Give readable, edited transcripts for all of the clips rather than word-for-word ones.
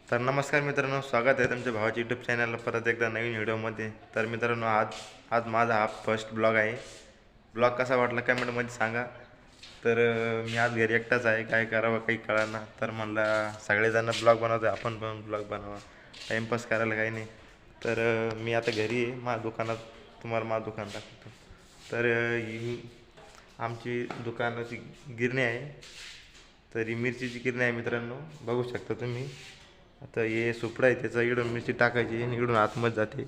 तर नमस्कार मित्रांनो, स्वागत आहे तुमच्या भावाच्या यूट्यूब चॅनलला परत एकदा नवीन व्हिडिओमध्ये. तर मित्रांनो, आज आज माझा हा फर्स्ट ब्लॉग आहे. ब्लॉग कसा वाटला कमेंटमध्ये सांगा. तर मी आज घरी एकटाच आहे, काय करावं काही कळेना. तर म्हणलं सगळेजण ब्लॉग बनवतो, आपण पण ब्लॉग बनवा, टाईमपास करायला काही नाही. तर मी आता घरी आहे, माझ्या दुकानात. तुम्हाला माझं दुकान दाखवतो. तर ही आमची दुकानाची गिरणी आहे. तर ही मिरचीची गिरणी आहे मित्रांनो, बघू शकता तुम्ही. आता हे सुपडा आहे, त्याचा इकडून मिरची टाकायची आणि इकडून आतमध्ये जाते.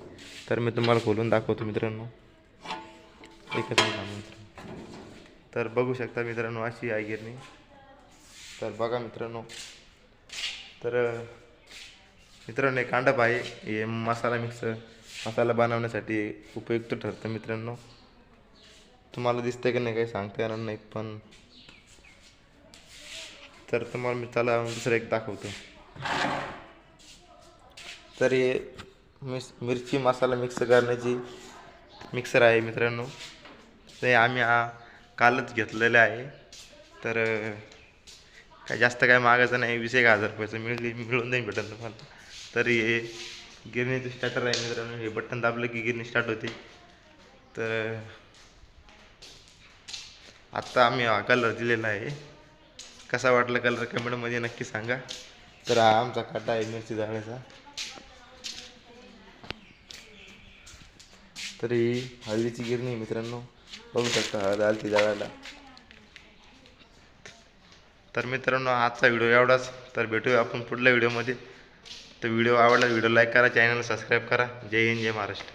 तर मी तुम्हाला खोलून दाखवतो मित्रांनो, एकच मित्रांनो. तर बघू शकता मित्रांनो, अशी आहे गिरणी. तर बघा मित्रांनो, तर मित्रांनो, एक कांडप आहे. हे मसाला बनवण्यासाठी उपयुक्त ठरतं मित्रांनो. तुम्हाला दिसतंय की नाही काही सांगता येणार नाही, पण तर तुम्हाला मी चला दुसरं एक दाखवतो. तर हे मिरची मसाला मिक्स करण्याची मिक्सर आहे मित्रांनो. ते आम्ही कालच घेतलेलं आहे. तर काय जास्त काय मागायचं नाही, 20,000 रुपयाचं मिळून जाईल भेटेल तुम्हाला. तर हे गिरणीचं स्टार्टर आहे मित्रांनो. हे बटन दाबलं की गिरणी स्टार्ट होते. तर आत्ता आम्ही हा कलर दिलेला आहे. कसा वाटला कलर कमेंटमध्ये नक्की सांगा. तर हा आमचा काटा आहे मिरची जाळायचा. तर ही हळदीची गिरणी आहे मित्रांनो, बघू शकता हळद आली जाळायला. तर मित्रांनो, आजचा व्हिडिओ एवढाच. तर भेटूया आपण पुढल्या व्हिडिओमध्ये. तर व्हिडिओ आवडला व्हिडिओ लाईक करा, चॅनल सबस्क्राईब करा. जय हिंद, जय महाराष्ट्र.